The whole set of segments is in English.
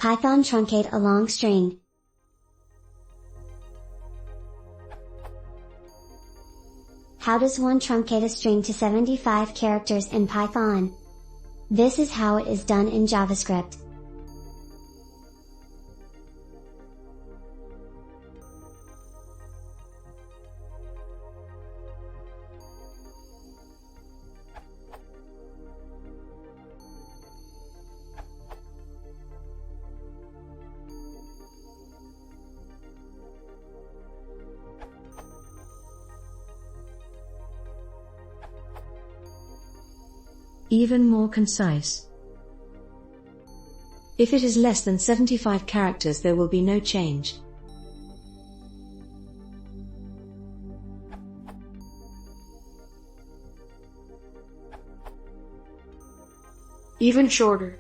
Python truncate a long string. How does one truncate a string to 75 characters in Python? This is how it is done in JavaScript. Even more concise. If it is less than 75 characters, there will be no change. Even shorter.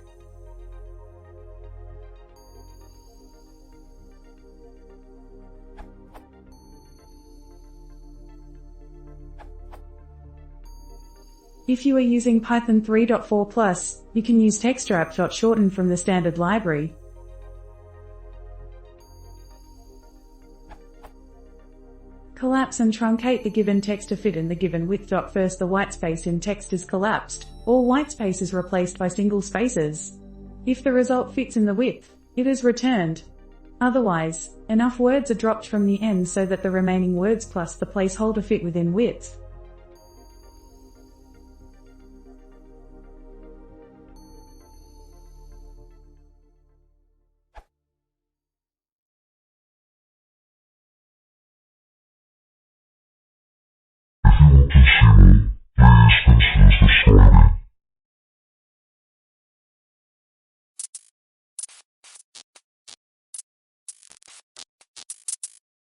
If you are using Python 3.4+, you can use textwrap. Shorten from the standard library. Collapse and truncate the given text to fit in the given width. First, the whitespace in text is collapsed. All whitespace is replaced by single spaces. If the result fits in the width, it is returned. Otherwise, enough words are dropped from the end so that the remaining words plus the placeholder fit within width.